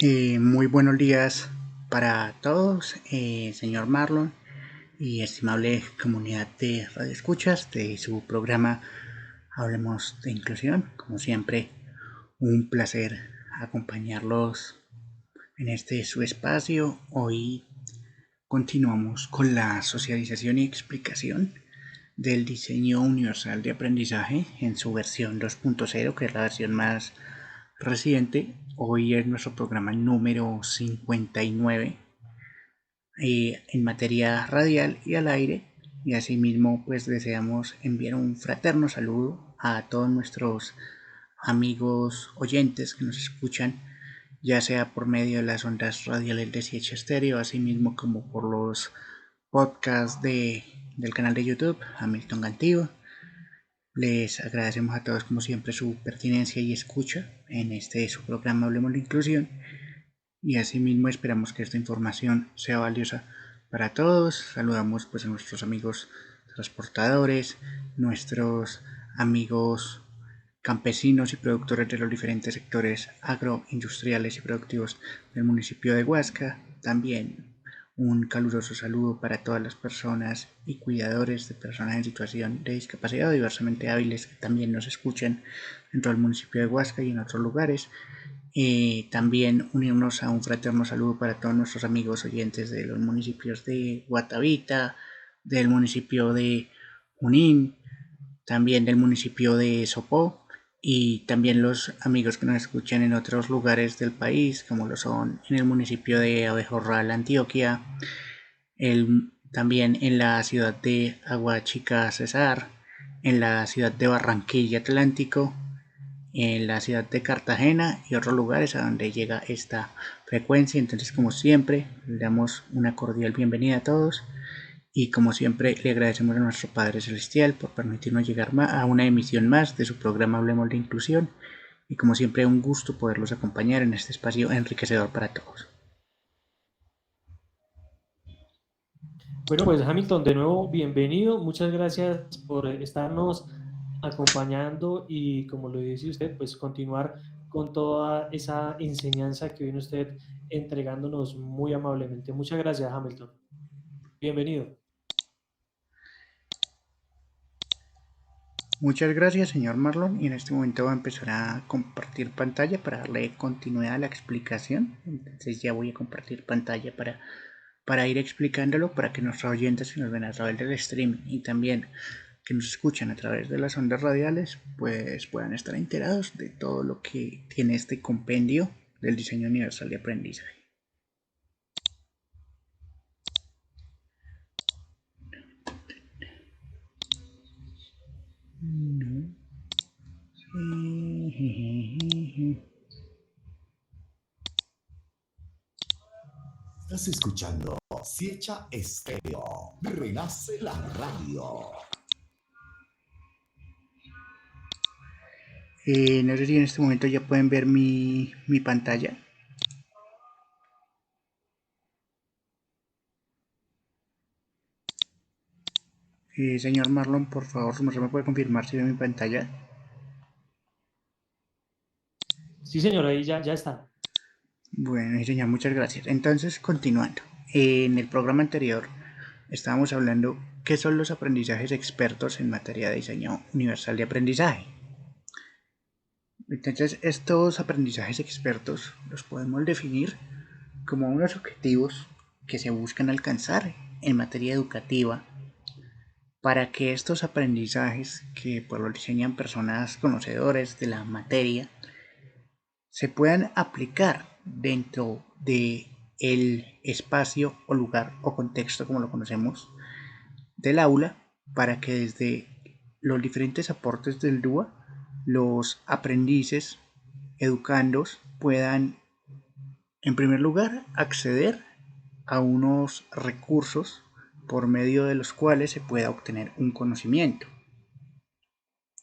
Muy buenos días para todos, señor Marlon y estimable comunidad de radioescuchas de su programa Hablemos de Inclusión. Como siempre, un placer acompañarlos en este su espacio. Hoy continuamos con la socialización y explicación del diseño universal de aprendizaje en su versión 2.0, que es la versión más reciente. Hoy es nuestro programa número 59 en materia radial y al aire, y asimismo pues deseamos enviar un fraterno saludo a todos nuestros amigos oyentes que nos escuchan, ya sea por medio de las ondas radiales de Siecha Stereo, asimismo como por los podcasts del canal de YouTube Hamilton Gantivo. Les agradecemos a todos como siempre su pertinencia y escucha en este su programa Hablemos de Inclusión, y asimismo esperamos que esta información sea valiosa para todos. Saludamos pues a nuestros amigos transportadores, nuestros amigos campesinos y productores de los diferentes sectores agroindustriales y productivos del municipio de Huasca. También un caluroso saludo para todas las personas y cuidadores de personas en situación de discapacidad o diversamente hábiles que también nos escuchan dentro del municipio de Huasca y en otros lugares. También unirnos a un fraterno saludo para todos nuestros amigos oyentes de los municipios de Guatavita, del municipio de Junín, también del municipio de Sopó, y también los amigos que nos escuchan en otros lugares del país, como lo son en el municipio de Abejorral, Antioquia, también en la ciudad de Aguachica, Cesar, en la ciudad de Barranquilla, Atlántico, en la ciudad de Cartagena y otros lugares a donde llega esta frecuencia. Entonces, como siempre, le damos una cordial bienvenida a todos, y como siempre le agradecemos a nuestro Padre Celestial por permitirnos llegar a una emisión más de su programa Hablemos de Inclusión, y como siempre un gusto poderlos acompañar en este espacio enriquecedor para todos. Bueno, pues Hamilton, de nuevo, bienvenido. Muchas gracias por estarnos acompañando y, como lo dice usted, pues continuar con toda esa enseñanza que viene usted entregándonos muy amablemente. Muchas gracias, Hamilton. Bienvenido. Muchas gracias, señor Marlon, y en este momento voy a empezar a compartir pantalla para darle continuidad a la explicación. Entonces ya voy a compartir pantalla para ir explicándolo, para que nuestros oyentes que nos ven a través del stream y también que nos escuchan a través de las ondas radiales pues puedan estar enterados de todo lo que tiene este compendio del diseño universal de aprendizaje. No. Estás escuchando Siecha Estéreo. Renace la radio. No sé si en este momento ya pueden ver mi pantalla. Señor Marlon, por favor, ¿no se me puede confirmar si ve mi pantalla? Sí, señor, ahí ya está. Bueno, señor, muchas gracias. Entonces, continuando. En el programa anterior estábamos hablando qué son los aprendizajes expertos en materia de diseño universal de aprendizaje. Entonces, estos aprendizajes expertos los podemos definir como unos objetivos que se buscan alcanzar en materia educativa para que estos aprendizajes, que pues los diseñan personas conocedores de la materia, se puedan aplicar dentro de el espacio o lugar o contexto como lo conocemos del aula, para que desde los diferentes aportes del DUA los aprendices educandos puedan en primer lugar acceder a unos recursos por medio de los cuales se pueda obtener un conocimiento.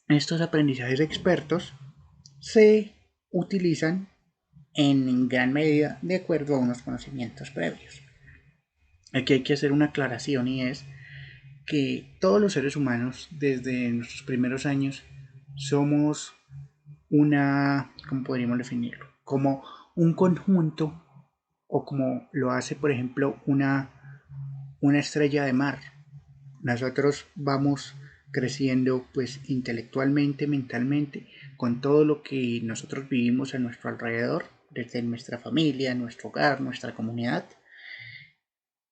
Estos aprendizajes expertos se utilizan en gran medida de acuerdo a unos conocimientos previos. Aquí hay que hacer una aclaración, y es que todos los seres humanos desde nuestros primeros años somos ¿cómo podríamos definirlo? Como un conjunto o como lo hace por ejemplo una estrella de mar. Nosotros vamos creciendo pues intelectualmente, mentalmente, con todo lo que nosotros vivimos a nuestro alrededor, desde nuestra familia, nuestro hogar, nuestra comunidad.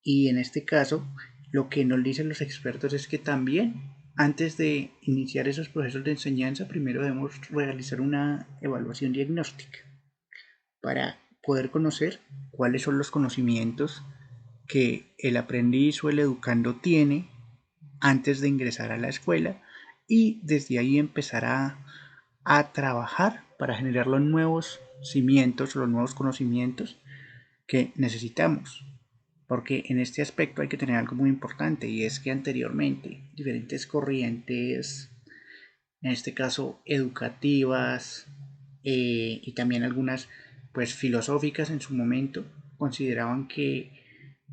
Y en este caso, lo que nos dicen los expertos es que también antes de iniciar esos procesos de enseñanza, primero debemos realizar una evaluación diagnóstica para poder conocer cuáles son los conocimientos que el aprendiz o el educando tiene antes de ingresar a la escuela y desde ahí empezar a trabajar para generar los nuevos cimientos, los nuevos conocimientos que necesitamos. Porque en este aspecto hay que tener algo muy importante y es que anteriormente diferentes corrientes, en este caso educativas y también algunas pues filosóficas en su momento, consideraban que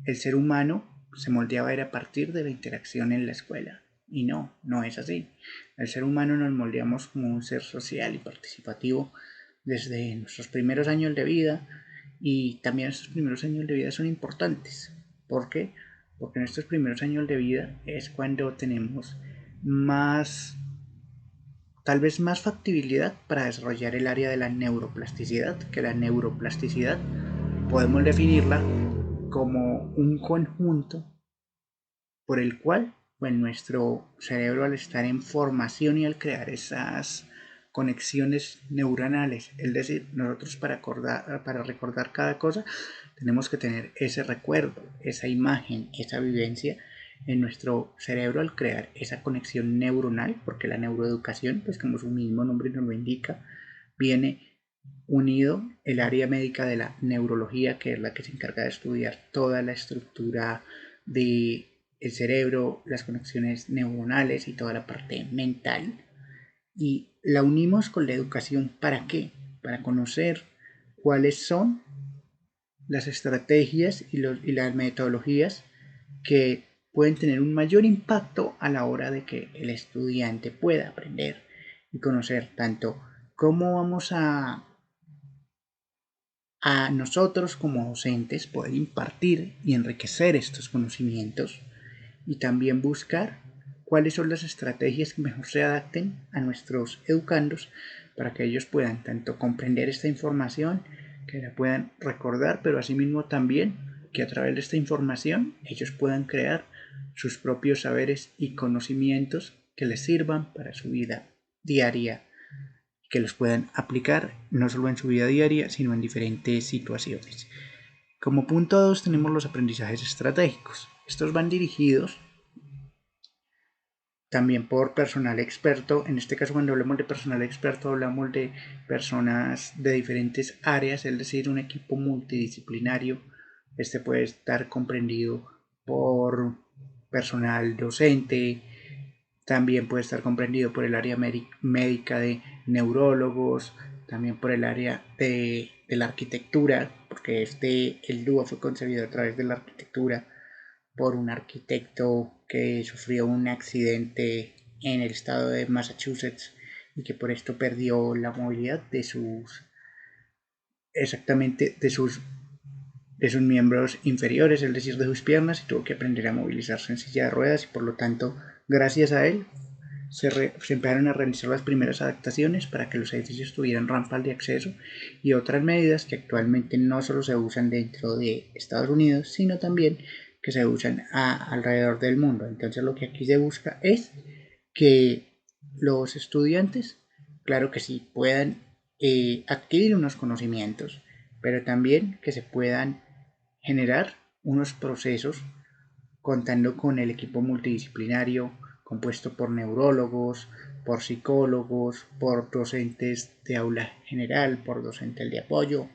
el ser humano se moldeaba era a partir de la interacción en la escuela. Y no, no es así. El ser humano nos moldeamos como un ser social y participativo desde nuestros primeros años de vida y también estos primeros años de vida son importantes. ¿Por qué? Porque en estos primeros años de vida es cuando tenemos más, tal vez más factibilidad para desarrollar el área de la neuroplasticidad, que la neuroplasticidad podemos definirla como un conjunto por el cual pues, nuestro cerebro al estar en formación y al crear esas conexiones neuronales, es decir, nosotros para recordar cada cosa tenemos que tener ese recuerdo, esa imagen, esa vivencia en nuestro cerebro al crear esa conexión neuronal, porque la neuroeducación, pues como su mismo nombre nos lo indica, viene unido el área médica de la neurología, que es la que se encarga de estudiar toda la estructura de el cerebro, las conexiones neuronales y toda la parte mental. Y la unimos con la educación. ¿Para qué? Para conocer cuáles son las estrategias y las metodologías que pueden tener un mayor impacto a la hora de que el estudiante pueda aprender y conocer tanto cómo vamos a nosotros como docentes poder impartir y enriquecer estos conocimientos y también buscar cuáles son las estrategias que mejor se adapten a nuestros educandos para que ellos puedan tanto comprender esta información, que la puedan recordar, pero asimismo también que a través de esta información ellos puedan crear sus propios saberes y conocimientos que les sirvan para su vida diaria, que los puedan aplicar no solo en su vida diaria, sino en diferentes situaciones. Como punto 2 tenemos los aprendizajes estratégicos. Estos van dirigidos también por personal experto. En este caso, cuando hablamos de personal experto, hablamos de personas de diferentes áreas, es decir, un equipo multidisciplinario. Este puede estar comprendido por personal docente, también puede estar comprendido por el área médica de neurólogos, también por el área de la arquitectura, porque el dúo fue concebido a través de la arquitectura por un arquitecto que sufrió un accidente en el estado de Massachusetts y que por esto perdió la movilidad exactamente de sus miembros inferiores, es decir, de sus piernas, y tuvo que aprender a movilizarse en silla de ruedas y por lo tanto, gracias a él, se empezaron a realizar las primeras adaptaciones para que los edificios tuvieran rampas de acceso y otras medidas que actualmente no solo se usan dentro de Estados Unidos, sino también que se usan alrededor del mundo. Entonces lo que aquí se busca es que los estudiantes, claro que sí, puedan adquirir unos conocimientos, pero también que se puedan generar unos procesos contando con el equipo multidisciplinario compuesto por neurólogos, por psicólogos, por docentes de aula general, por docentes de apoyo,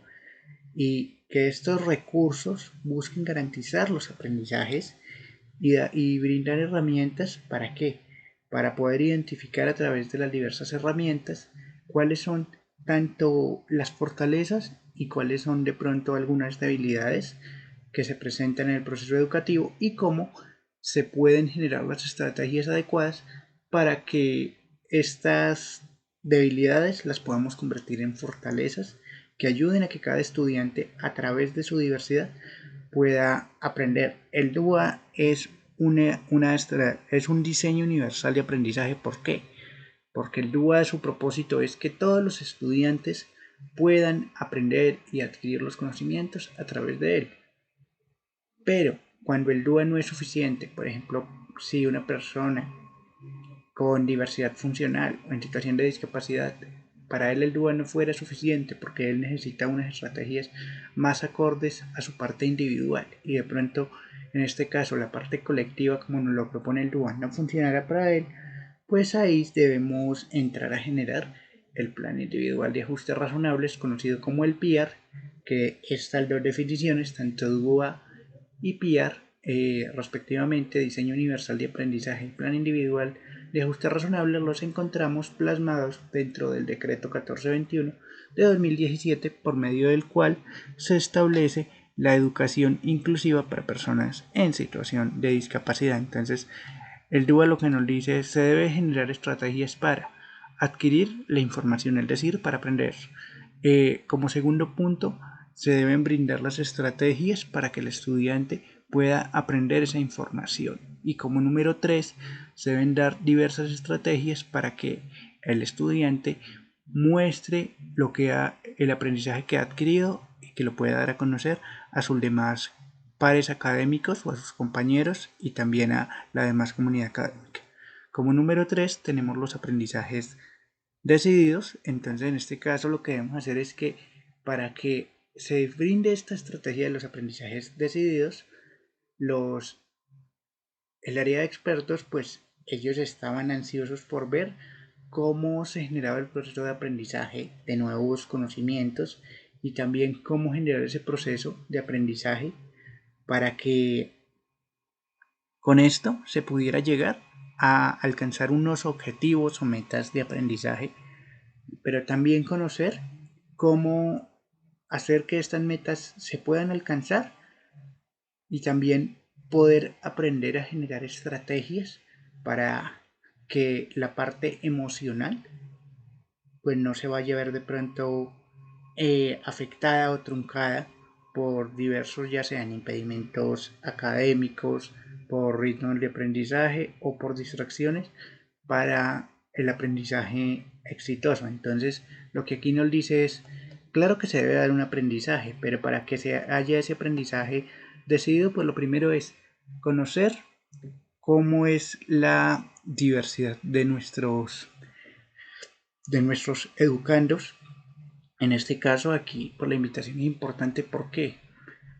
y que estos recursos busquen garantizar los aprendizajes y brindar herramientas para qué, para poder identificar a través de las diversas herramientas cuáles son tanto las fortalezas y cuáles son de pronto algunas debilidades que se presentan en el proceso educativo y cómo se pueden generar las estrategias adecuadas para que estas debilidades las podamos convertir en fortalezas que ayuden a que cada estudiante a través de su diversidad pueda aprender. El DUA es es un diseño universal de aprendizaje. ¿Por qué? Porque el DUA, su propósito es que todos los estudiantes puedan aprender y adquirir los conocimientos a través de él. Pero cuando el DUA no es suficiente, por ejemplo, si una persona con diversidad funcional o en situación de discapacidad, para él el DUA no fuera suficiente porque él necesita unas estrategias más acordes a su parte individual y de pronto en este caso la parte colectiva como nos lo propone el DUA no funcionará para él, pues ahí debemos entrar a generar el plan individual de ajustes razonables conocido como el PIAR, que estas dos definiciones, tanto DUA y PIAR, respectivamente, diseño universal de aprendizaje y plan individual de ajuste razonable, los encontramos plasmados dentro del decreto 1421 de 2017, por medio del cual se establece la educación inclusiva para personas en situación de discapacidad. Entonces, el DUA lo que nos dice es: se debe generar estrategias para adquirir la información, es decir, para aprender. Como segundo punto, se deben brindar las estrategias para que el estudiante pueda aprender esa información. Y como número 3, se deben dar diversas estrategias para que el estudiante muestre el aprendizaje que ha adquirido y que lo pueda dar a conocer a sus demás pares académicos o a sus compañeros y también a la demás comunidad académica. Como número 3 tenemos los aprendizajes decididos. Entonces en este caso lo que debemos hacer es que para que se brinde esta estrategia de los aprendizajes decididos, el área de expertos, pues ellos estaban ansiosos por ver cómo se generaba el proceso de aprendizaje de nuevos conocimientos y también cómo generar ese proceso de aprendizaje para que con esto se pudiera llegar a alcanzar unos objetivos o metas de aprendizaje, pero también conocer cómo hacer que estas metas se puedan alcanzar y también poder aprender a generar estrategias para que la parte emocional pues no se vaya a ver de pronto afectada o truncada por diversos, ya sean impedimentos académicos, por ritmos de aprendizaje o por distracciones para el aprendizaje exitoso. Entonces, lo que aquí nos dice es, claro que se debe dar un aprendizaje, pero para que se haya ese aprendizaje decidido, pues lo primero es conocer cómo es la diversidad de nuestros educandos. En este caso aquí, por la invitación es importante. ¿Por qué?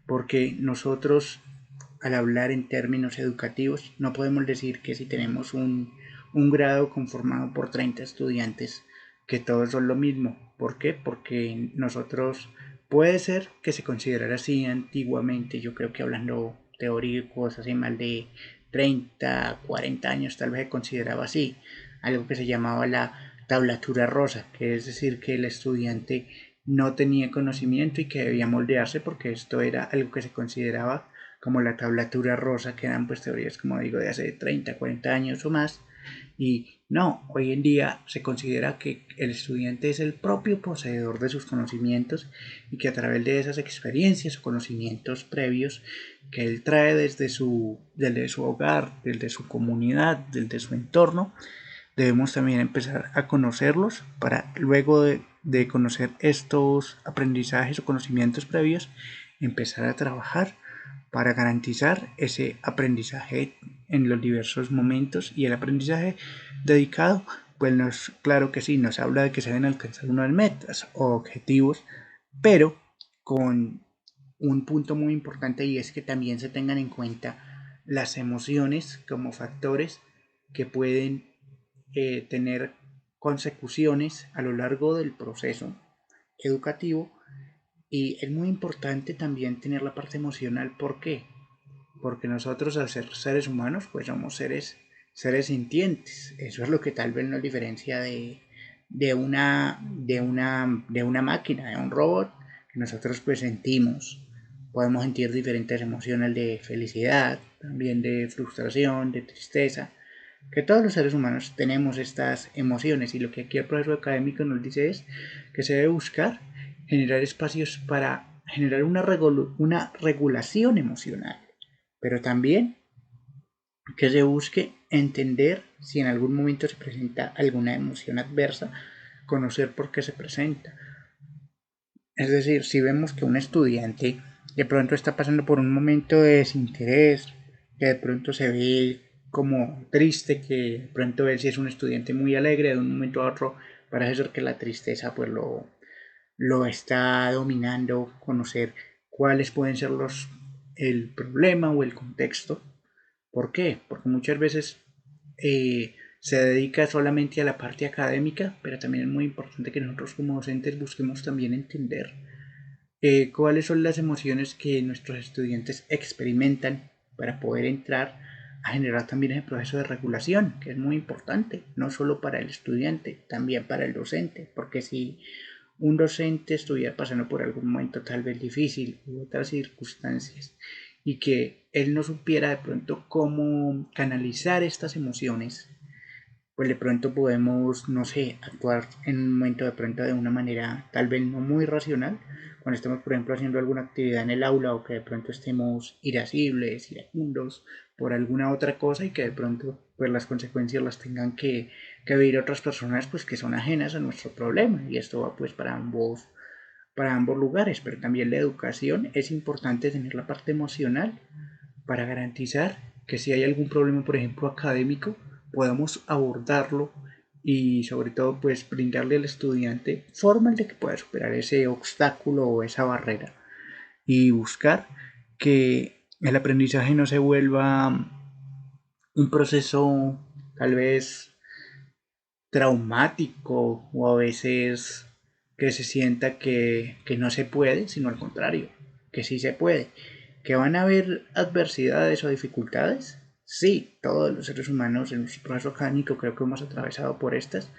Porque nosotros, al hablar en términos educativos, no podemos decir que si tenemos un grado conformado por 30 estudiantes, que todos son lo mismo. ¿Por qué? Porque nosotros, puede ser que se considerara así antiguamente, yo creo que hablando teóricos hace más de 30, 40 años tal vez se consideraba así, algo que se llamaba la tablatura rosa, que es decir, que el estudiante no tenía conocimiento y que debía moldearse porque esto era algo que se consideraba como la tablatura rosa, que eran pues teorías, como digo, de hace 30, 40 años o más. Y no, hoy en día se considera que el estudiante es el propio poseedor de sus conocimientos y que a través de esas experiencias o conocimientos previos que él trae desde su hogar, desde su comunidad, desde su entorno, debemos también empezar a conocerlos para luego de conocer estos aprendizajes o conocimientos previos, empezar a trabajar para garantizar ese aprendizaje en los diversos momentos. Y el aprendizaje dedicado, pues claro que sí, nos habla de que se deben alcanzar unas metas o objetivos, pero con un punto muy importante, y es que también se tengan en cuenta las emociones como factores que pueden tener consecuciones a lo largo del proceso educativo. Y es muy importante también tener la parte emocional. ¿Por qué? Porque nosotros, al ser seres humanos, pues somos seres sintientes. Eso es lo que tal vez nos diferencia de una máquina, de un robot, que nosotros pues sentimos. Podemos sentir diferentes emociones de felicidad, también de frustración, de tristeza, que todos los seres humanos tenemos estas emociones. Y lo que aquí el profesor académico nos dice es que se debe buscar generar espacios para generar una regulación emocional, pero también que se busque entender si en algún momento se presenta alguna emoción adversa, conocer por qué se presenta. Es decir, si vemos que un estudiante de pronto está pasando por un momento de desinterés, que de pronto se ve como triste, que de pronto él si es un estudiante muy alegre, de un momento a otro parece ser que la tristeza pues lo está dominando, conocer cuáles pueden ser el problema o el contexto. ¿Por qué? Porque muchas veces se dedica solamente a la parte académica, pero también es muy importante que nosotros como docentes busquemos también entender cuáles son las emociones que nuestros estudiantes experimentan para poder entrar a generar también ese proceso de regulación, que es muy importante, no solo para el estudiante, también para el docente, porque si un docente estuviera pasando por algún momento tal vez difícil u otras circunstancias y que él no supiera de pronto cómo canalizar estas emociones, pues de pronto podemos, no sé, actuar en un momento de pronto de una manera tal vez no muy racional, cuando estemos, por ejemplo, haciendo alguna actividad en el aula o que de pronto estemos irascibles, iracundos por alguna otra cosa y que de pronto pues las consecuencias las tengan que vivir otras personas pues que son ajenas a nuestro problema y esto va pues para ambos lugares, pero también la educación es importante tener la parte emocional para garantizar que si hay algún problema, por ejemplo, académico, podamos abordarlo y sobre todo pues brindarle al estudiante formas de que pueda superar ese obstáculo o esa barrera y buscar que el aprendizaje no se vuelva un proceso tal vez traumático o a veces que se sienta que no se puede, sino al contrario, que sí se puede. ¿Que van a haber adversidades o dificultades? Sí, todos los seres humanos en nuestro proceso académico creo que hemos atravesado por estas,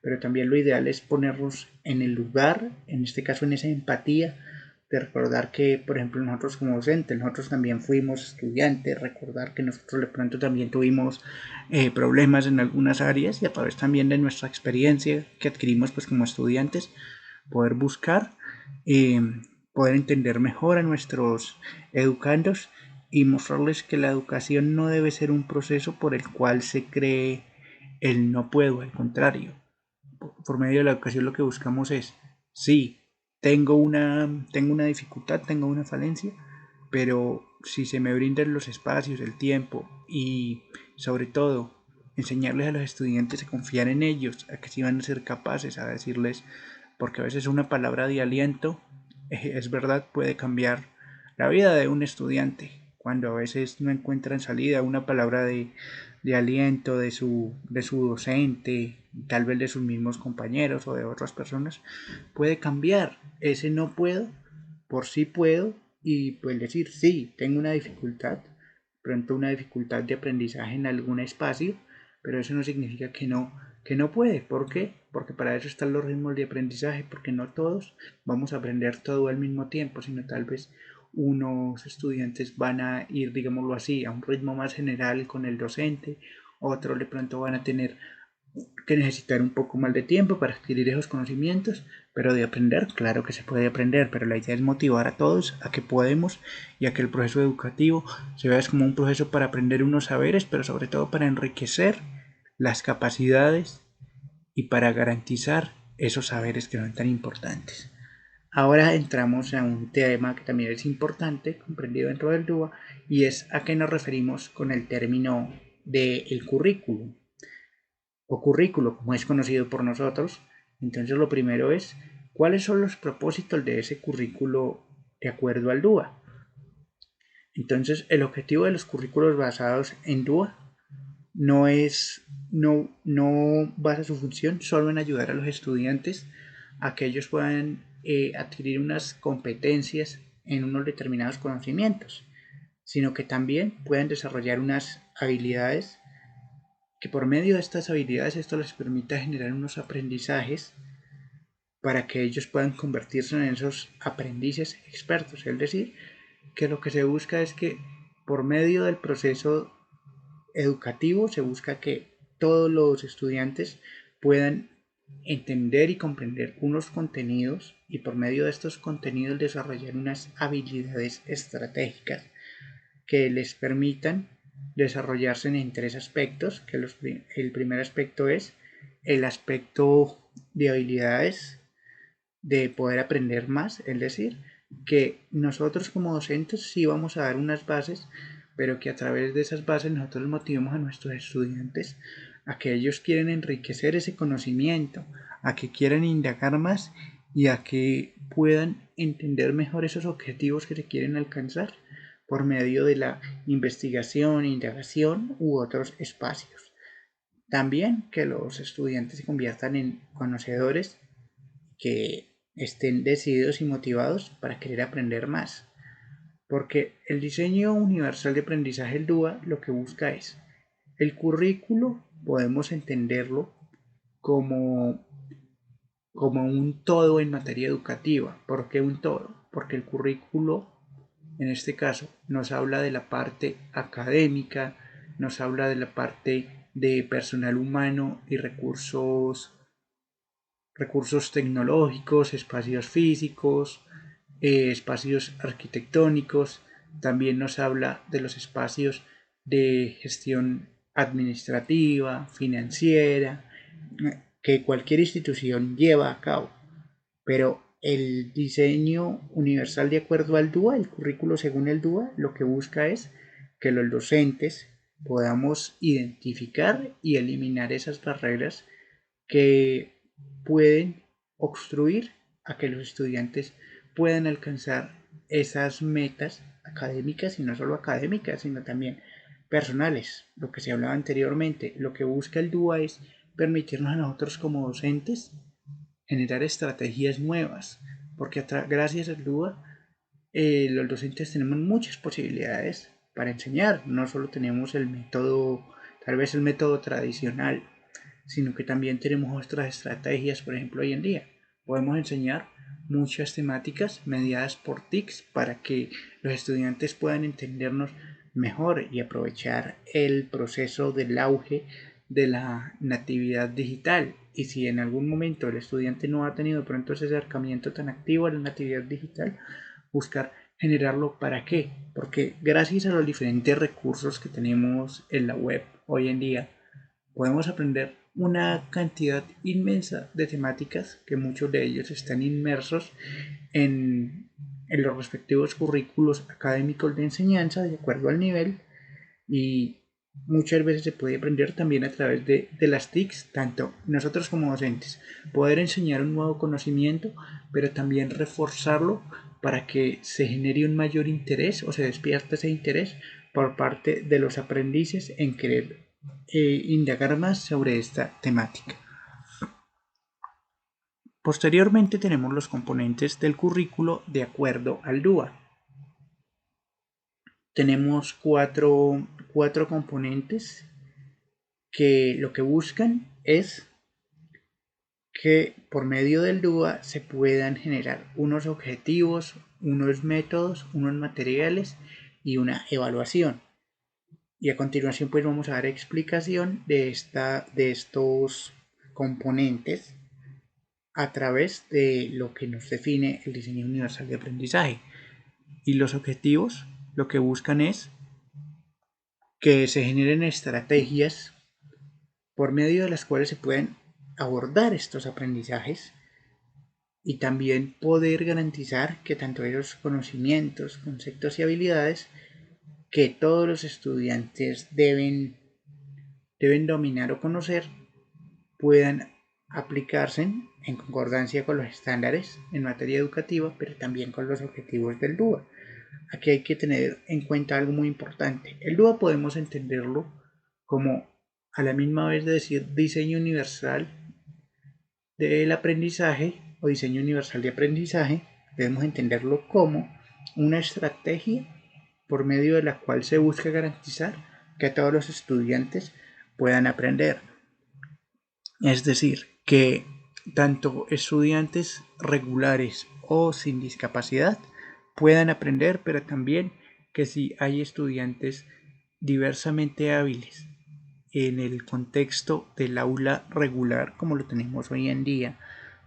pero también lo ideal es ponernos en el lugar, en este caso en esa empatía, de recordar que, por ejemplo, nosotros como docentes, nosotros también fuimos estudiantes, recordar que nosotros de pronto también tuvimos problemas en algunas áreas y a través también de nuestra experiencia que adquirimos pues como estudiantes, poder buscar, eh, poder entender mejor a nuestros educandos y mostrarles que la educación no debe ser un proceso por el cual se cree el no puedo, al contrario, por medio de la educación lo que buscamos es, sí, tengo una dificultad, tengo una falencia, pero si se me brindan los espacios, el tiempo y sobre todo enseñarles a los estudiantes a confiar en ellos, a que sí van a ser capaces, a decirles, porque a veces una palabra de aliento, es verdad, puede cambiar la vida de un estudiante, cuando a veces no encuentran salida, una palabra de aliento de su docente, tal vez de sus mismos compañeros o de otras personas, puede cambiar ese no puedo por sí puedo y pues decir sí, tengo una dificultad, pronto una dificultad de aprendizaje en algún espacio, pero eso no significa que no puede. ¿Por qué? Porque para eso están los ritmos de aprendizaje, porque no todos vamos a aprender todo al mismo tiempo, sino tal vez unos estudiantes van a ir, digámoslo así, a un ritmo más general con el docente, otros de pronto van a tener que necesitar un poco más de tiempo para adquirir esos conocimientos, pero de aprender, claro que se puede aprender, pero la idea es motivar a todos a que podemos y a que el proceso educativo se vea como un proceso para aprender unos saberes, pero sobre todo para enriquecer las capacidades y para garantizar esos saberes que son tan importantes. Ahora entramos a un tema que también es importante, comprendido dentro del DUA, y es a qué nos referimos con el término del currículum o currículo, como es conocido por nosotros. Entonces lo primero es, ¿cuáles son los propósitos de ese currículo de acuerdo al DUA? Entonces el objetivo de los currículos basados en DUA no basa su función solo en ayudar a los estudiantes a que ellos puedan adquirir unas competencias en unos determinados conocimientos, sino que también puedan desarrollar unas habilidades que por medio de estas habilidades esto les permita generar unos aprendizajes para que ellos puedan convertirse en esos aprendices expertos. Es decir, que lo que se busca es que por medio del proceso educativo se busca que todos los estudiantes puedan entender y comprender unos contenidos y por medio de estos contenidos desarrollar unas habilidades estratégicas que les permitan desarrollarse en tres aspectos, que el primer aspecto es el aspecto de habilidades de poder aprender más, es decir, que nosotros como docentes sí vamos a dar unas bases, pero que a través de esas bases nosotros motivemos a nuestros estudiantes a que ellos quieren enriquecer ese conocimiento, a que quieran indagar más y a que puedan entender mejor esos objetivos que se quieren alcanzar por medio de la investigación, indagación u otros espacios. También que los estudiantes se conviertan en conocedores que estén decididos y motivados para querer aprender más. Porque el diseño universal de aprendizaje, el DUA, lo que busca es el currículo, podemos entenderlo como, como un todo en materia educativa. ¿Por qué un todo? Porque el currículo, en este caso, nos habla de la parte académica, nos habla de la parte de personal humano y recursos tecnológicos, espacios físicos, espacios arquitectónicos, también nos habla de los espacios de gestión administrativa, financiera, que cualquier institución lleva a cabo. Pero el diseño universal de acuerdo al DUA, el currículo según el DUA, lo que busca es que los docentes podamos identificar y eliminar esas barreras que pueden obstruir a que los estudiantes puedan alcanzar esas metas académicas y no solo académicas, sino también personales, lo que se hablaba anteriormente. Lo que busca el DUA es permitirnos a nosotros como docentes generar estrategias nuevas, porque gracias al DUA los docentes tenemos muchas posibilidades para enseñar, no solo tenemos el método, tal vez el método tradicional, sino que también tenemos otras estrategias. Por ejemplo, hoy en día podemos enseñar muchas temáticas mediadas por TICs para que los estudiantes puedan entendernos mejor y aprovechar el proceso del auge de la natividad digital. Y si en algún momento el estudiante no ha tenido pronto ese acercamiento tan activo a la natividad digital, buscar generarlo. ¿Para qué? Porque gracias a los diferentes recursos que tenemos en la web hoy en día, podemos aprender una cantidad inmensa de temáticas que muchos de ellos están inmersos en los respectivos currículos académicos de enseñanza de acuerdo al nivel, y muchas veces se puede aprender también a través de las TICs, tanto nosotros como docentes, poder enseñar un nuevo conocimiento, pero también reforzarlo para que se genere un mayor interés o se despierte ese interés por parte de los aprendices en querer indagar más sobre esta temática. Posteriormente tenemos los componentes del currículo de acuerdo al DUA. Tenemos cuatro componentes que lo que buscan es que por medio del DUA se puedan generar unos objetivos, unos métodos, unos materiales y una evaluación. Y a continuación pues vamos a dar explicación de estos componentes a través de lo que nos define el diseño universal de aprendizaje. Y los objetivos lo que buscan es que se generen estrategias por medio de las cuales se pueden abordar estos aprendizajes y también poder garantizar que tanto esos conocimientos, conceptos y habilidades que todos los estudiantes deben dominar o conocer puedan aplicarse en concordancia con los estándares en materia educativa, pero también con los objetivos del DUA. Aquí hay que tener en cuenta algo muy importante. El DUA podemos entenderlo como a la misma vez de decir diseño universal del aprendizaje o diseño universal de aprendizaje, debemos entenderlo como una estrategia por medio de la cual se busca garantizar que todos los estudiantes puedan aprender. Es decir, que tanto estudiantes regulares o sin discapacidad puedan aprender, pero también que si hay estudiantes diversamente hábiles en el contexto del aula regular como lo tenemos hoy en día,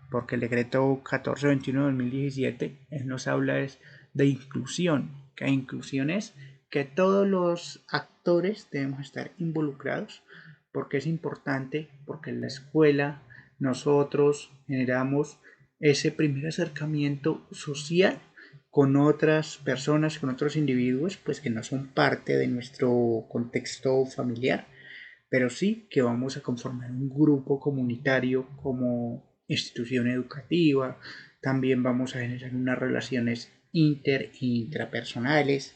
porque el decreto 1421 de 2017 nos habla es de inclusión, que inclusión es que todos los actores debemos estar involucrados, porque es importante, porque en la escuela nosotros generamos ese primer acercamiento social con otras personas, con otros individuos, pues que no son parte de nuestro contexto familiar, pero sí que vamos a conformar un grupo comunitario como institución educativa, también vamos a generar unas relaciones inter e intrapersonales,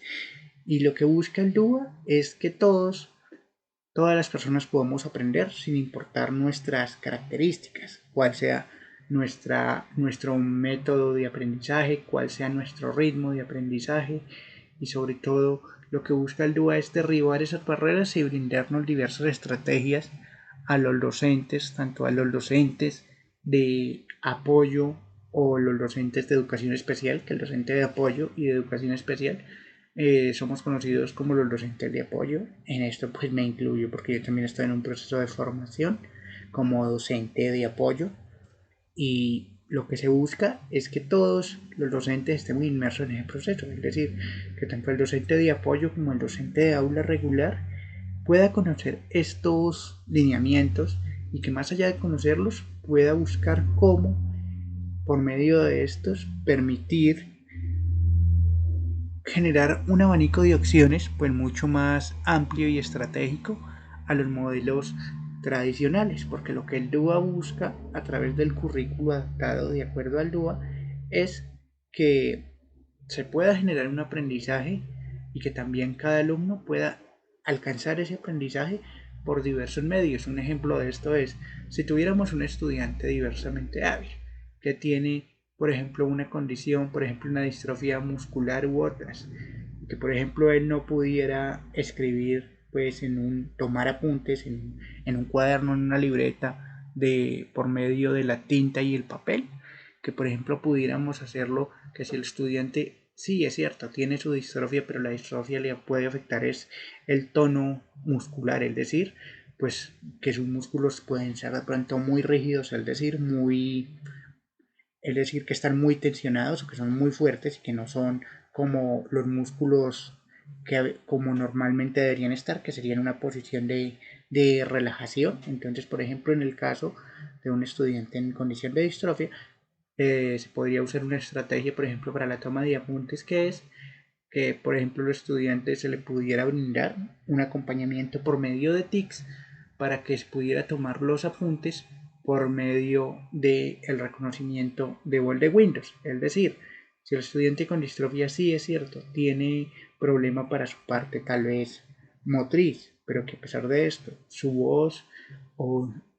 y lo que busca el DUA es que todas las personas podamos aprender sin importar nuestras características, cuál sea nuestro método de aprendizaje, cuál sea nuestro ritmo de aprendizaje, y sobre todo lo que busca el DUA es derribar esas barreras y brindarnos diversas estrategias a los docentes, tanto a los docentes de apoyo o los docentes de educación especial, que el docente de apoyo y de educación especial somos conocidos como los docentes de apoyo. En esto pues me incluyo porque yo también estoy en un proceso de formación como docente de apoyo, y lo que se busca es que todos los docentes estén inmersos en ese proceso, es decir, que tanto el docente de apoyo como el docente de aula regular pueda conocer estos lineamientos, y que más allá de conocerlos pueda buscar cómo por medio de estos permitir generar un abanico de opciones pues mucho más amplio y estratégico a los modelos tradicionales, porque lo que el DUA busca a través del currículo adaptado de acuerdo al DUA es que se pueda generar un aprendizaje y que también cada alumno pueda alcanzar ese aprendizaje por diversos medios. Un ejemplo de esto es si tuviéramos un estudiante diversamente hábil que tiene, por ejemplo, una condición, por ejemplo, una distrofia muscular u otras, que por ejemplo él no pudiera escribir pues tomar apuntes en un cuaderno, en una libreta por medio de la tinta y el papel, que por ejemplo pudiéramos hacerlo que si el estudiante, sí es cierto, tiene su distrofia, pero la distrofia le puede afectar es el tono muscular, es decir, pues que sus músculos pueden ser de pronto muy rígidos, es decir, que están muy tensionados o que son muy fuertes y que no son como los músculos que como normalmente deberían estar, que serían una posición de relajación. Entonces, por ejemplo, en el caso de un estudiante en condición de distrofia, se podría usar una estrategia, por ejemplo, para la toma de apuntes, que es que, por ejemplo, al estudiante se le pudiera brindar un acompañamiento por medio de TICs para que se pudiera tomar los apuntes por medio del reconocimiento de voz de Windows. Es decir, si el estudiante con distrofia, sí es cierto, tiene problema para su parte tal vez motriz, pero que a pesar de esto, su voz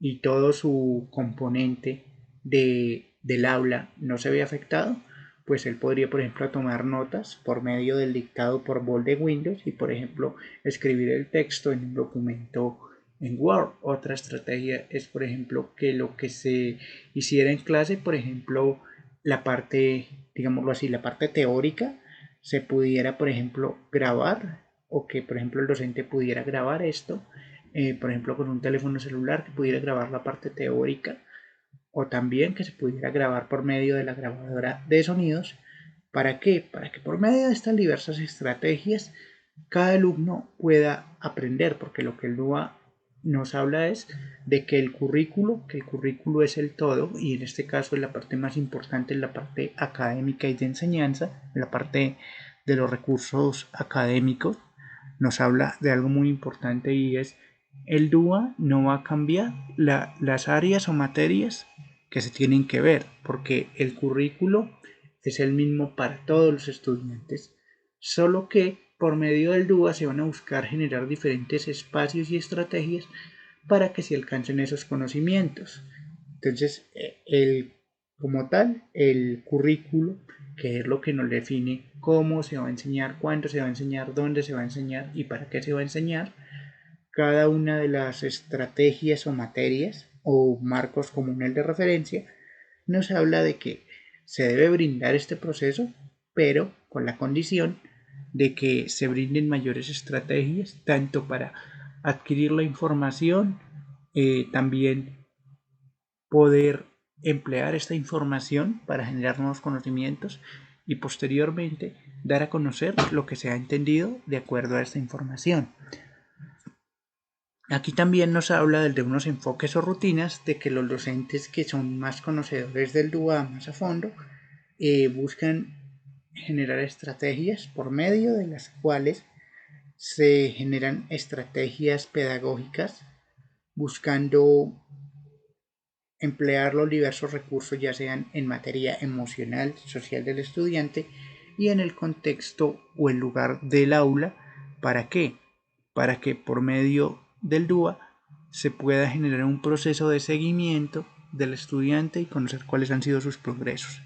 y todo su componente del aula no se ve afectado, pues él podría, por ejemplo, tomar notas por medio del dictado por voz de Windows y, por ejemplo, escribir el texto en un documento en Word. Otra estrategia es, por ejemplo, que lo que se hiciera en clase, por ejemplo, la parte, digámoslo así, la parte teórica, se pudiera, por ejemplo, grabar, o que, por ejemplo, el docente pudiera grabar esto, por ejemplo, con un teléfono celular que pudiera grabar la parte teórica, o también que se pudiera grabar por medio de la grabadora de sonidos. ¿Para qué? Para que por medio de estas diversas estrategias cada alumno pueda aprender, porque lo que el DUA nos habla es de que el currículo es el todo, y en este caso la parte más importante es la parte académica y de enseñanza, la parte de los recursos académicos. Nos habla de algo muy importante, y es el DUA no va a cambiar las áreas o materias que se tienen que ver, porque el currículo es el mismo para todos los estudiantes, solo que por medio del DUA se van a buscar generar diferentes espacios y estrategias para que se alcancen esos conocimientos. Entonces, como tal, el currículo, que es lo que nos define cómo se va a enseñar, cuándo se va a enseñar, dónde se va a enseñar y para qué se va a enseñar, cada una de las estrategias o materias o marcos comunes de referencia nos habla de que se debe brindar este proceso, pero con la condición de que se brinden mayores estrategias tanto para adquirir la información, también poder emplear esta información para generar nuevos conocimientos y posteriormente dar a conocer lo que se ha entendido de acuerdo a esta información. Aquí también nos habla de unos enfoques o rutinas de que los docentes que son más conocedores del DUA más a fondo buscan generar estrategias por medio de las cuales se generan estrategias pedagógicas buscando emplear los diversos recursos ya sean en materia emocional, social del estudiante y en el contexto o el lugar del aula. ¿Para qué? Para que por medio del DUA se pueda generar un proceso de seguimiento del estudiante y conocer cuáles han sido sus progresos.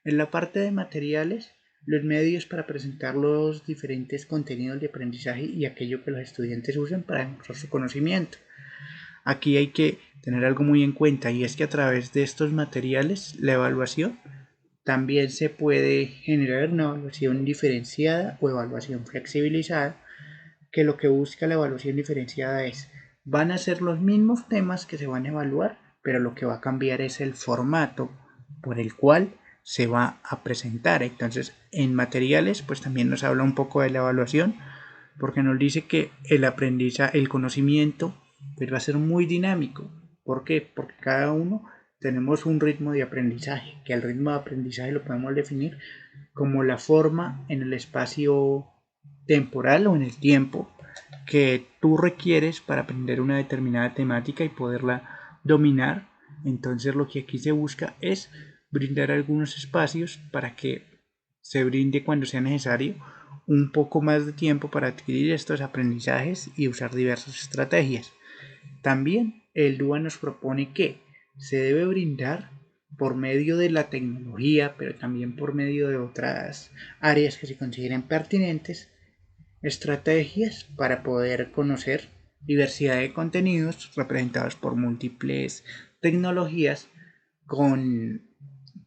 En la parte de materiales, los medios para presentar los diferentes contenidos de aprendizaje y aquello que los estudiantes usan para demostrar su conocimiento. Aquí hay que tener algo muy en cuenta y es que a través de estos materiales la evaluación también se puede generar una evaluación diferenciada o evaluación flexibilizada, que lo que busca la evaluación diferenciada es van a ser los mismos temas que se van a evaluar, pero lo que va a cambiar es el formato por el cual se va a presentar. Entonces, en materiales, pues también nos habla un poco de la evaluación, porque nos dice que el aprendizaje, el conocimiento, pues va a ser muy dinámico. ¿Por qué? Porque cada uno tenemos un ritmo de aprendizaje, que el ritmo de aprendizaje lo podemos definir como la forma en el espacio temporal o en el tiempo que tú requieres para aprender una determinada temática y poderla dominar. Entonces lo que aquí se busca es brindar algunos espacios para que se brinde cuando sea necesario un poco más de tiempo para adquirir estos aprendizajes y usar diversas estrategias. También el DUA nos propone que se debe brindar por medio de la tecnología, pero también por medio de otras áreas que se consideren pertinentes, estrategias para poder conocer diversidad de contenidos representados por múltiples tecnologías con,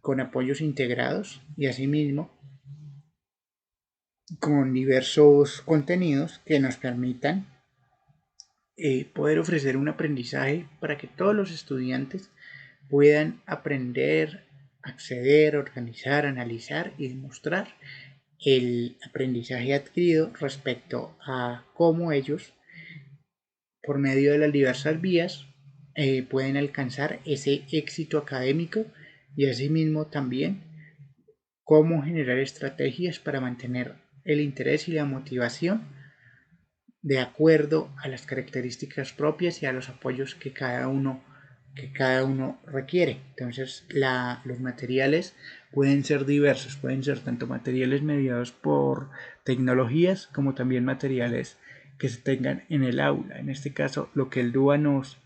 con apoyos integrados y asimismo con diversos contenidos que nos permitan poder ofrecer un aprendizaje para que todos los estudiantes puedan aprender, acceder, organizar, analizar y demostrar el aprendizaje adquirido respecto a cómo ellos, por medio de las diversas vías, pueden alcanzar ese éxito académico y asimismo también cómo generar estrategias para mantener el interés y la motivación de acuerdo a las características propias y a los apoyos que cada uno requiere. Entonces, los materiales pueden ser diversos, pueden ser tanto materiales mediados por tecnologías como también materiales que se tengan en el aula. En este caso, lo que el DUA nos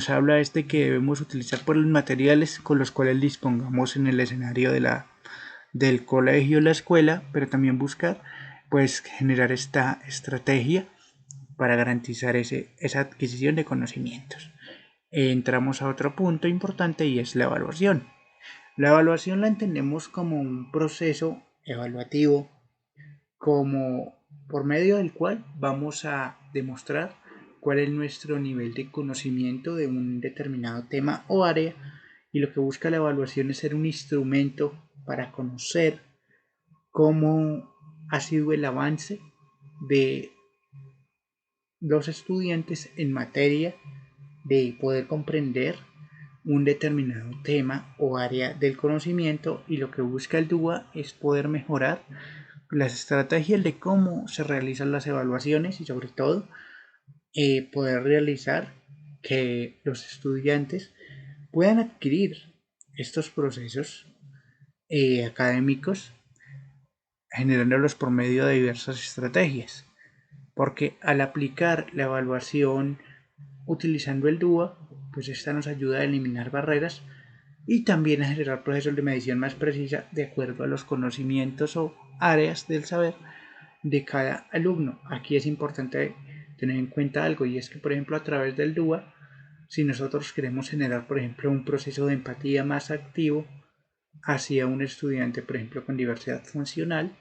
habla es de que debemos utilizar por los materiales con los cuales dispongamos en el escenario del colegio o la escuela, pero también buscar pues generar esta estrategia para garantizar esa adquisición de conocimientos. Entramos a otro punto importante y es la evaluación. La evaluación la entendemos como un proceso evaluativo, como por medio del cual vamos a demostrar cuál es nuestro nivel de conocimiento de un determinado tema o área, y lo que busca la evaluación es ser un instrumento para conocer cómo ha sido el avance de los estudiantes en materia de poder comprender un determinado tema o área del conocimiento, y lo que busca el DUA es poder mejorar las estrategias de cómo se realizan las evaluaciones y sobre todo poder realizar que los estudiantes puedan adquirir estos procesos académicos generándolos por medio de diversas estrategias, porque al aplicar la evaluación utilizando el DUA, pues esta nos ayuda a eliminar barreras y también a generar procesos de medición más precisa de acuerdo a los conocimientos o áreas del saber de cada alumno. Aquí es importante tener en cuenta algo, y es que por ejemplo a través del DUA, si nosotros queremos generar por ejemplo un proceso de empatía más activo hacia un estudiante por ejemplo con diversidad funcional,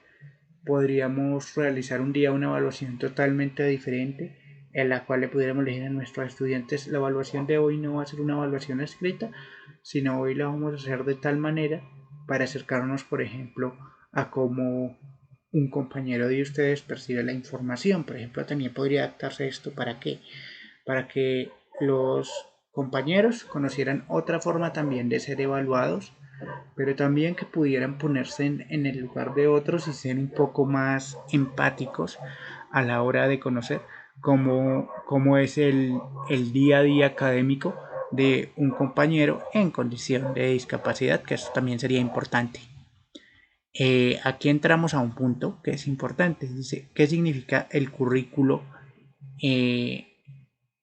podríamos realizar un día una evaluación totalmente diferente en la cual le pudiéramos elegir a nuestros estudiantes. La evaluación de hoy no va a ser una evaluación escrita, sino hoy la vamos a hacer de tal manera para acercarnos, por ejemplo, a cómo un compañero de ustedes percibe la información. Por ejemplo, también podría adaptarse esto para que los compañeros conocieran otra forma también de ser evaluados, pero también que pudieran ponerse en el lugar de otros y ser un poco más empáticos a la hora de conocer cómo es el día a día académico de un compañero en condición de discapacidad, que eso también sería importante. Aquí entramos a un punto que es importante. Dice, ¿qué significa el currículo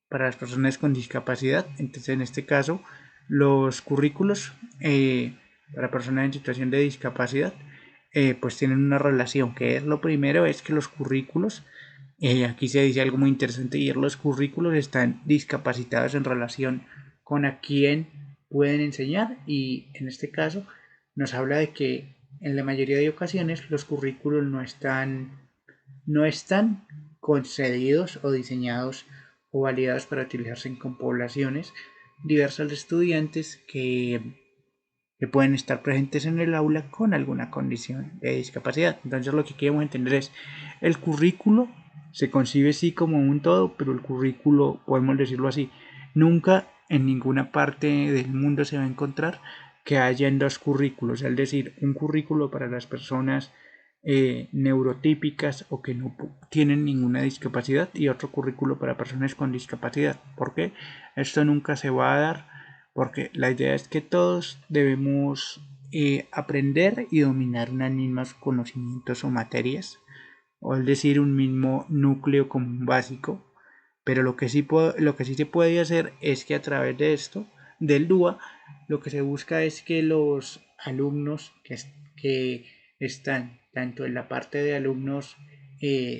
para las personas con discapacidad? Entonces, en este caso, los currículos para personas en situación de discapacidad pues tienen una relación, que es lo primero, es que los currículos, aquí se dice algo muy interesante, y es los currículos están discapacitados en relación con a quién pueden enseñar, y en este caso nos habla de que en la mayoría de ocasiones los currículos no están concedidos o diseñados o validados para utilizarse con poblaciones diversas de estudiantes que pueden estar presentes en el aula con alguna condición de discapacidad. Entonces lo que queremos entender es, el currículo se concibe sí como un todo, pero el currículo, podemos decirlo así, nunca en ninguna parte del mundo se va a encontrar que hayan dos currículos, es decir, un currículo para las personas neurotípicas o que no tienen ninguna discapacidad y otro currículo para personas con discapacidad. ¿Por qué? Esto nunca se va a dar, porque la idea es que todos debemos aprender y dominar unos mismos conocimientos o materias, o es decir, un mismo núcleo común básico. Pero lo que sí se puede hacer es que a través de esto, del DUA, lo que se busca es que los alumnos que están tanto en la parte de alumnos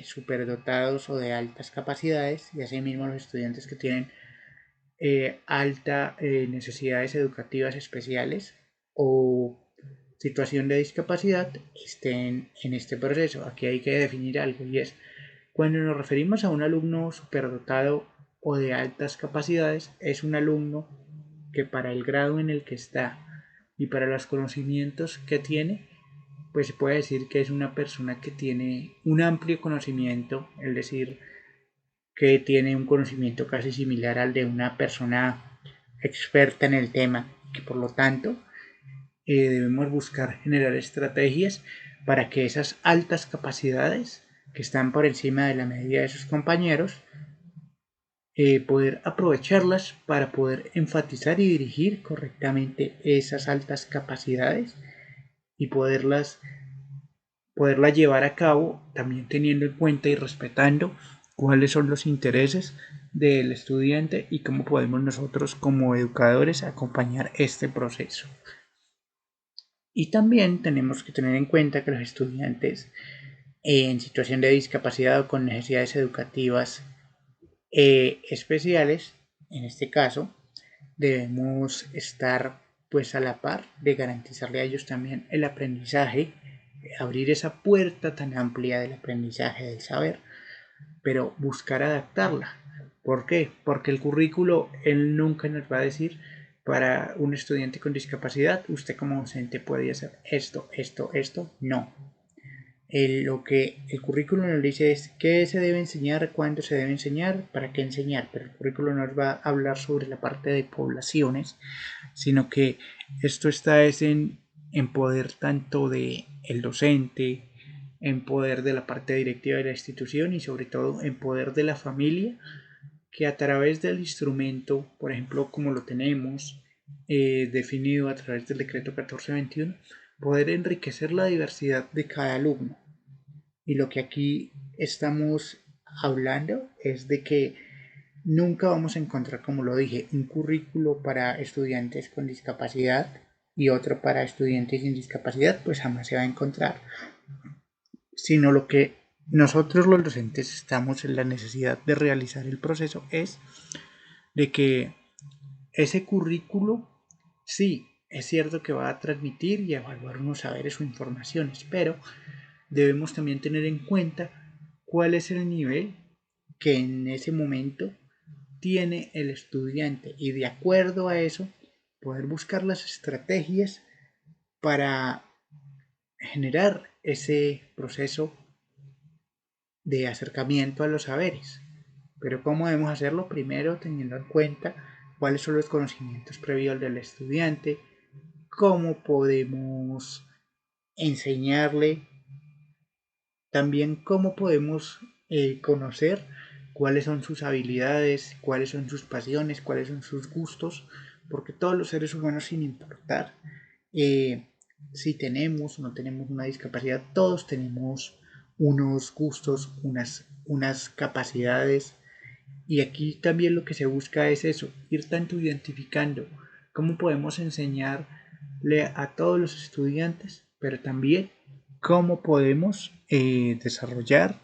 superdotados o de altas capacidades, y asimismo los estudiantes que tienen alta necesidades educativas especiales o situación de discapacidad, estén en este proceso. Aquí hay que definir algo, y es, cuando nos referimos a un alumno superdotado o de altas capacidades, es un alumno que para el grado en el que está y para los conocimientos que tiene, pues se puede decir que es una persona que tiene un amplio conocimiento, es decir, que tiene un conocimiento casi similar al de una persona experta en el tema, que por lo tanto debemos buscar generar estrategias para que esas altas capacidades que están por encima de la media de sus compañeros, poder aprovecharlas para poder enfatizar y dirigir correctamente esas altas capacidades y poderlas llevar a cabo, también teniendo en cuenta y respetando cuáles son los intereses del estudiante y cómo podemos nosotros como educadores acompañar este proceso. Y también tenemos que tener en cuenta que los estudiantes en situación de discapacidad o con necesidades educativas especiales, en este caso, debemos estar pues a la par de garantizarle a ellos también el aprendizaje, abrir esa puerta tan amplia del aprendizaje del saber, pero buscar adaptarla. ¿Por qué? Porque el currículo, él nunca nos va a decir, para un estudiante con discapacidad, usted como docente puede hacer esto, esto, esto. No. Lo que el currículo nos dice es qué se debe enseñar, cuándo se debe enseñar, para qué enseñar, pero el currículo no nos va a hablar sobre la parte de poblaciones, sino que esto está en poder tanto de el docente, en poder de la parte directiva de la institución y sobre todo en poder de la familia, que a través del instrumento, por ejemplo, como lo tenemos definido a través del decreto 1421, poder enriquecer la diversidad de cada alumno. Y lo que aquí estamos hablando es de que nunca vamos a encontrar, como lo dije, un currículo para estudiantes con discapacidad y otro para estudiantes sin discapacidad, pues jamás se va a encontrar, sino lo que nosotros los docentes estamos en la necesidad de realizar el proceso es de que ese currículo, sí, es cierto que va a transmitir y evaluar unos saberes o informaciones, pero debemos también tener en cuenta cuál es el nivel que en ese momento tiene el estudiante y de acuerdo a eso poder buscar las estrategias para generar ese proceso de acercamiento a los saberes. Pero ¿cómo debemos hacerlo? Primero teniendo en cuenta cuáles son los conocimientos previos del estudiante, cómo podemos enseñarle, también cómo podemos conocer cuáles son sus habilidades, cuáles son sus pasiones, cuáles son sus gustos, porque todos los seres humanos, sin importar si tenemos o no tenemos una discapacidad, todos tenemos unos gustos, unas capacidades, y aquí también lo que se busca es eso, ir tanto identificando cómo podemos enseñarle a todos los estudiantes, pero también cómo podemos desarrollar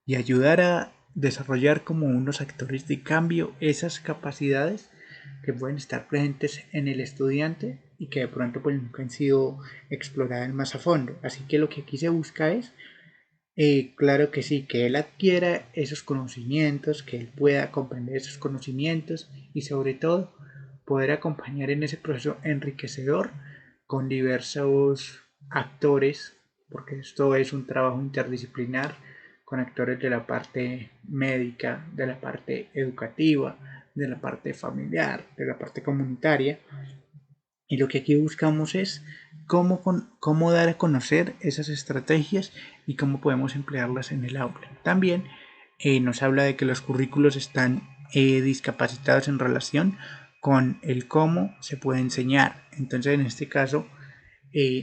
y ayudar a desarrollar como unos actores de cambio esas capacidades que pueden estar presentes en el estudiante y que de pronto pues nunca han sido exploradas más a fondo. Así que lo que aquí se busca es, claro que sí, que él adquiera esos conocimientos, que él pueda comprender esos conocimientos y sobre todo poder acompañar en ese proceso enriquecedor con diversos actores, porque esto es un trabajo interdisciplinar con actores de la parte médica, de la parte educativa, de la parte familiar, de la parte comunitaria. Y lo que aquí buscamos es cómo dar a conocer esas estrategias y cómo podemos emplearlas en el aula. También nos habla de que los currículos están discapacitados en relación con el cómo se puede enseñar. Entonces, en este caso,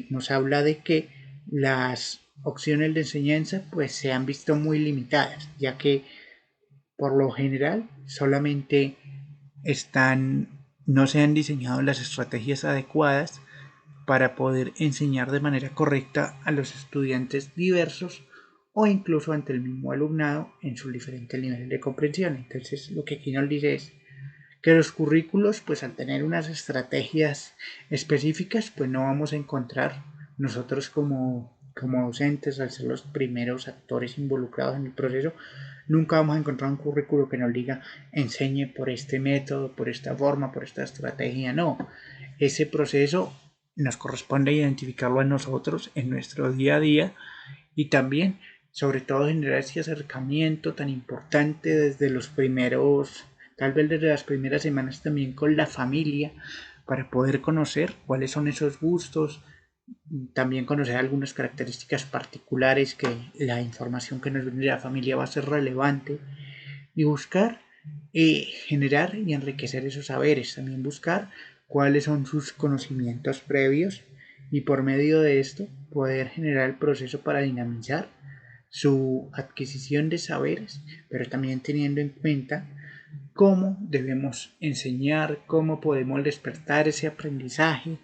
nos habla de que las opciones de enseñanza pues se han visto muy limitadas, ya que por lo general solamente no se han diseñado las estrategias adecuadas para poder enseñar de manera correcta a los estudiantes diversos o incluso ante el mismo alumnado en sus diferentes niveles de comprensión. Entonces, lo que aquí nos dice es que los currículos, pues al tener unas estrategias específicas, pues no vamos a encontrar nosotros como docentes, al ser los primeros actores involucrados en el proceso, nunca vamos a encontrar un currículo que nos diga enseñe por este método, por esta forma, por esta estrategia. No, ese proceso nos corresponde identificarlo a nosotros en nuestro día a día y también, sobre todo, generar ese acercamiento tan importante desde los primeros, tal vez desde las primeras semanas también con la familia, para poder conocer cuáles son esos gustos, también conocer algunas características particulares que la información que nos viene de la familia va a ser relevante y buscar generar y enriquecer esos saberes, también buscar cuáles son sus conocimientos previos y por medio de esto poder generar el proceso para dinamizar su adquisición de saberes, pero también teniendo en cuenta cómo debemos enseñar, cómo podemos despertar ese aprendizaje,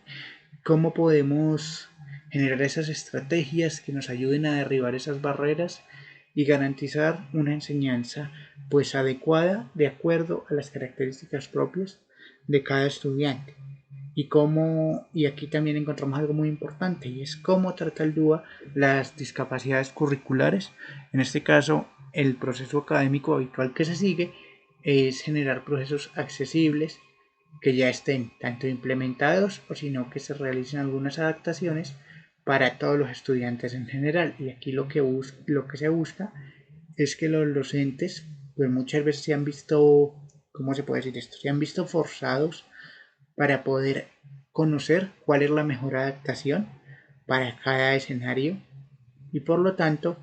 cómo podemos generar esas estrategias que nos ayuden a derribar esas barreras y garantizar una enseñanza pues adecuada de acuerdo a las características propias de cada estudiante. Y aquí también encontramos algo muy importante y es cómo trata el DUA las discapacidades curriculares. En este caso, el proceso académico habitual que se sigue es generar procesos accesibles que ya estén tanto implementados o sino que se realicen algunas adaptaciones para todos los estudiantes en general. Y aquí lo que se busca es que los docentes pues muchas veces se han visto, ¿cómo se puede decir esto? Se han visto forzados para poder conocer cuál es la mejor adaptación para cada escenario y por lo tanto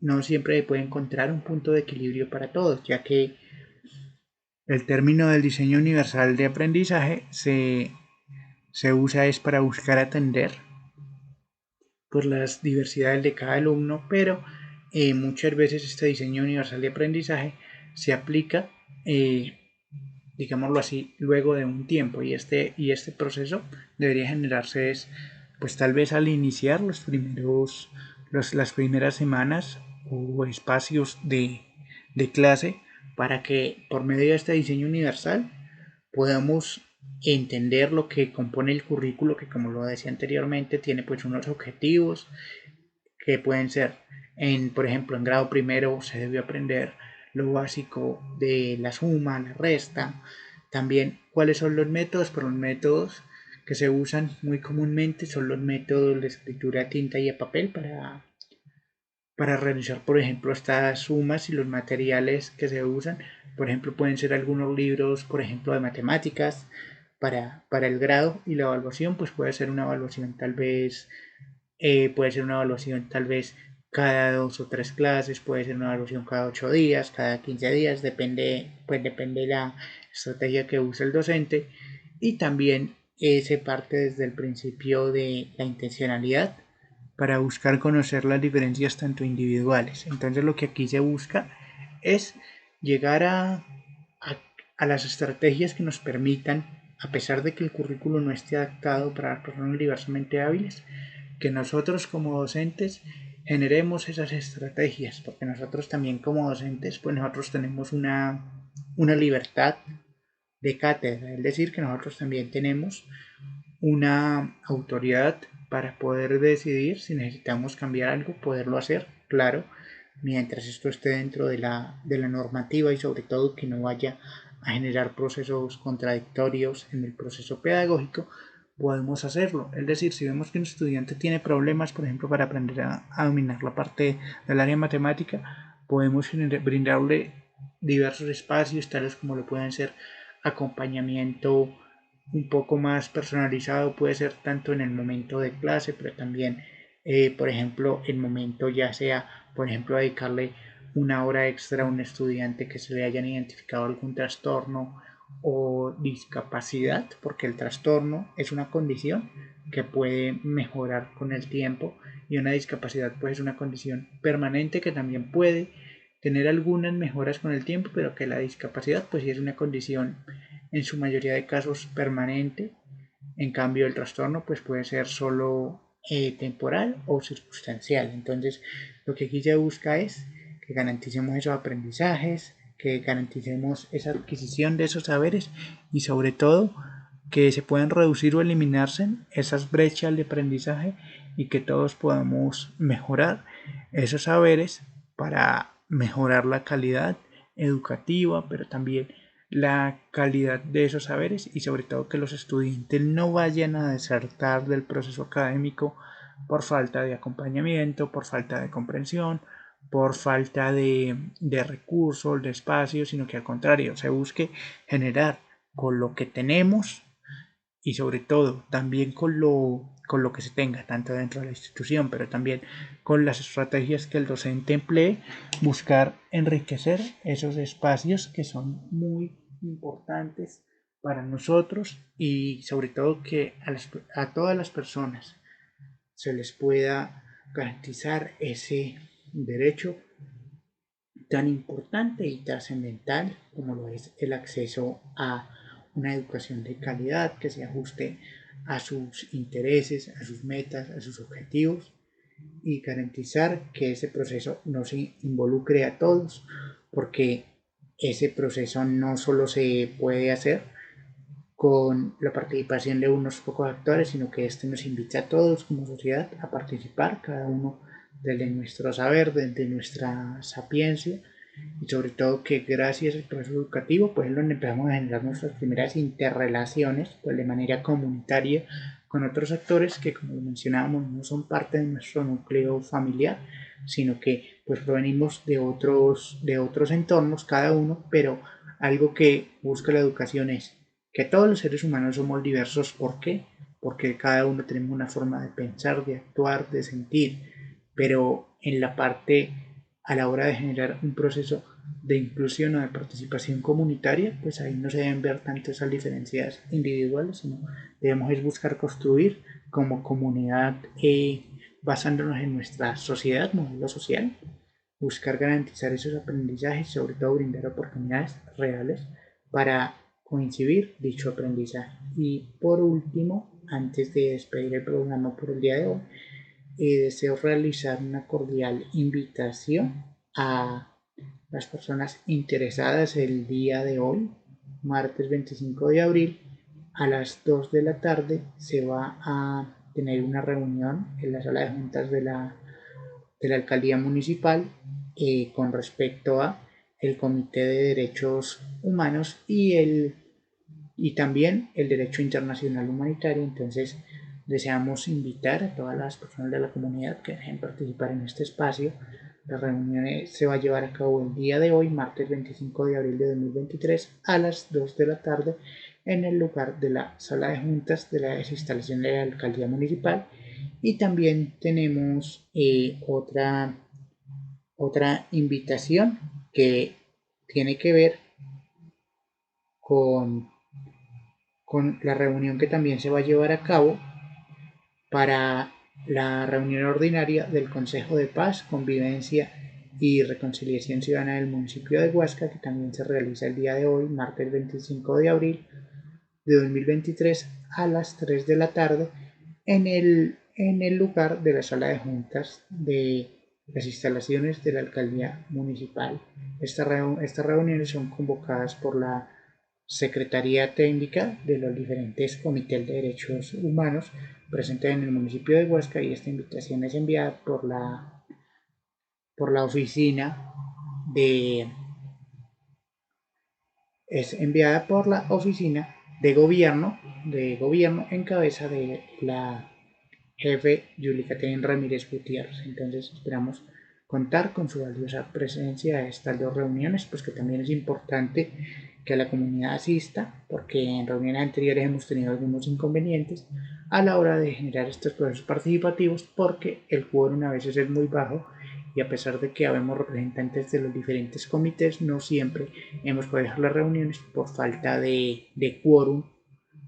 no siempre puede encontrar un punto de equilibrio para todos, ya que el término del diseño universal de aprendizaje se usa es para buscar atender pues, las diversidades de cada alumno, pero muchas veces este diseño universal de aprendizaje se aplica, digámoslo así, luego de un tiempo y este proceso debería generarse es, pues tal vez al iniciar las primeras semanas o espacios de clase para que por medio de este diseño universal podamos entender lo que compone el currículo, que como lo decía anteriormente, tiene pues unos objetivos que pueden ser Por ejemplo, en grado primero se debió aprender lo básico de la suma, la resta, también cuáles son los métodos, pero los métodos que se usan muy comúnmente son los métodos de escritura a tinta y a papel para realizar, por ejemplo, estas sumas y los materiales que se usan. Por ejemplo, pueden ser algunos libros, por ejemplo, de matemáticas para el grado, y la evaluación, pues puede ser una evaluación tal vez cada 2 o 3 clases, puede ser una evaluación cada 8 días, cada 15 días, depende de la estrategia que use el docente. Y también se parte desde el principio de la intencionalidad para buscar conocer las diferencias tanto individuales. Entonces lo que aquí se busca es llegar a, a las estrategias que nos permitan, a pesar de que el currículo no esté adaptado para las personas diversamente hábiles, que nosotros como docentes generemos esas estrategias, porque nosotros también como docentes, pues nosotros tenemos una libertad de cátedra, es decir, que nosotros también tenemos una autoridad para poder decidir si necesitamos cambiar algo, poderlo hacer, claro, mientras esto esté dentro de la normativa y sobre todo que no vaya a generar procesos contradictorios en el proceso pedagógico, podemos hacerlo. Es decir, si vemos que un estudiante tiene problemas, por ejemplo, para aprender a dominar la parte del área matemática, podemos brindarle diversos espacios, tales como lo pueden ser acompañamiento un poco más personalizado, puede ser tanto en el momento de clase, pero también, por ejemplo, el momento ya sea, por ejemplo, dedicarle una hora extra a un estudiante que se le hayan identificado algún trastorno o discapacidad, porque el trastorno es una condición que puede mejorar con el tiempo, y una discapacidad pues es una condición permanente que también puede tener algunas mejoras con el tiempo, pero que la discapacidad pues sí es una condición en su mayoría de casos permanente. En cambio, el trastorno pues puede ser solo temporal o circunstancial. Entonces, lo que aquí se busca es que garanticemos esos aprendizajes, que garanticemos esa adquisición de esos saberes, y sobre todo que se puedan reducir o eliminarse esas brechas de aprendizaje, y que todos podamos mejorar esos saberes para mejorar la calidad educativa, pero también la calidad de esos saberes, y sobre todo que los estudiantes no vayan a desertar del proceso académico por falta de acompañamiento, por falta de comprensión, por falta de recursos, de espacio, sino que al contrario se busque generar con lo que tenemos, y sobre todo también con lo que se tenga, tanto dentro de la institución, pero también con las estrategias que el docente emplee, buscar enriquecer esos espacios que son muy importantes para nosotros, y sobre todo que a todas las personas se les pueda garantizar ese derecho tan importante y trascendental como lo es el acceso a una educación de calidad que se ajuste a sus intereses, a sus metas, a sus objetivos, y garantizar que ese proceso no se involucre a todos, porque ese proceso no solo se puede hacer con la participación de unos pocos actores, sino que este nos invita a todos como sociedad a participar, cada uno desde nuestro saber, desde nuestra sapiencia, y sobre todo que gracias al proceso educativo pues es donde empezamos a generar nuestras primeras interrelaciones pues de manera comunitaria con otros actores que, como mencionábamos, no son parte de nuestro núcleo familiar, sino que pues provenimos de otros entornos cada uno, pero algo que busca la educación es que todos los seres humanos somos diversos. ¿Por qué? Porque cada uno tenemos una forma de pensar, de actuar, de sentir, pero en la parte a la hora de generar un proceso de inclusión o de participación comunitaria, pues ahí no se deben ver tanto esas diferencias individuales, sino debemos es buscar construir como comunidad, basándonos en nuestra sociedad, modelo social, buscar garantizar esos aprendizajes y sobre todo brindar oportunidades reales para coincidir dicho aprendizaje. Y por último, antes de despedir el programa por el día de hoy, deseo realizar una cordial invitación a las personas interesadas el día de hoy, martes 25 de abril, a las 2 de la tarde se va a tener una reunión en la sala de juntas de la alcaldía municipal con respecto a el Comité de Derechos Humanos y también el derecho internacional humanitario. Entonces deseamos invitar a todas las personas de la comunidad que deseen participar en este espacio. La reunión se va a llevar a cabo el día de hoy, martes 25 de abril de 2023, a las 2 de la tarde, en el lugar de la sala de juntas de las instalaciones de la alcaldía municipal. Y también tenemos otra invitación que tiene que ver con la reunión que también se va a llevar a cabo para la reunión ordinaria del Consejo de Paz, Convivencia y Reconciliación Ciudadana del municipio de Huasca, que también se realiza el día de hoy, martes 25 de abril de 2023, a las 3 de la tarde, en el lugar de la sala de juntas de las instalaciones de la alcaldía municipal. Estas reuniones son convocadas por la Secretaría Técnica de los diferentes comités de derechos humanos presentes en el municipio de Huasca, y esta invitación es enviada por la oficina de gobierno en cabeza de la jefe Yulicaten Ramírez Gutiérrez. Entonces esperamos contar con su valiosa presencia a estas dos reuniones, pues que también es importante que la comunidad asista, porque en reuniones anteriores hemos tenido algunos inconvenientes a la hora de generar estos procesos participativos, porque el quórum a veces es muy bajo y a pesar de que habemos representantes de los diferentes comités, no siempre hemos podido dejar las reuniones por falta de quórum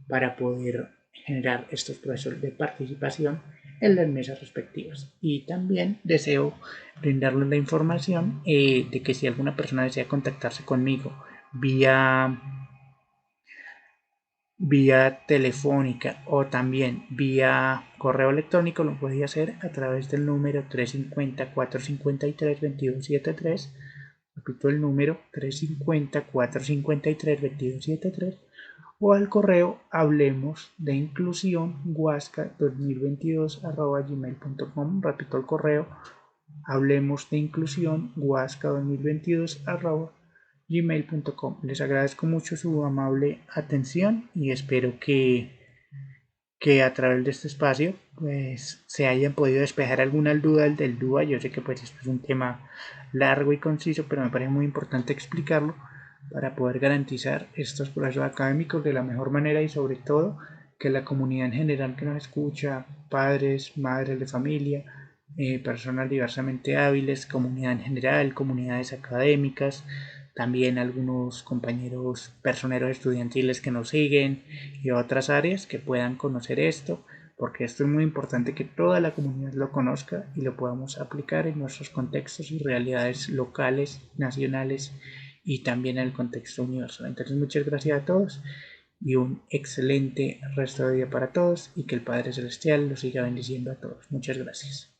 para poder generar estos procesos de participación en las mesas respectivas. Y también deseo brindarles la información de que si alguna persona desea contactarse conmigo vía telefónica o también vía correo electrónico, lo puede hacer a través del número 350-453-2273. Repito el número 350-453-2273, o al correo hablemos de inclusión huasca2022@gmail.com. Repito el correo hablemos de inclusión huasca2022@gmail.com. Les agradezco mucho su amable atención y espero que a través de este espacio pues se hayan podido despejar alguna duda del DUA. Yo sé que pues esto es un tema largo y conciso, pero me parece muy importante explicarlo para poder garantizar estos procesos académicos de la mejor manera, y sobre todo que la comunidad en general que nos escucha, padres, madres de familia, personas diversamente hábiles, comunidad en general, comunidades académicas, también algunos compañeros personeros estudiantiles que nos siguen y otras áreas que puedan conocer esto, porque esto es muy importante que toda la comunidad lo conozca y lo podamos aplicar en nuestros contextos y realidades locales, nacionales y también en el contexto universal. Entonces muchas gracias a todos y un excelente resto de día para todos, y que el Padre Celestial los siga bendiciendo a todos. Muchas gracias.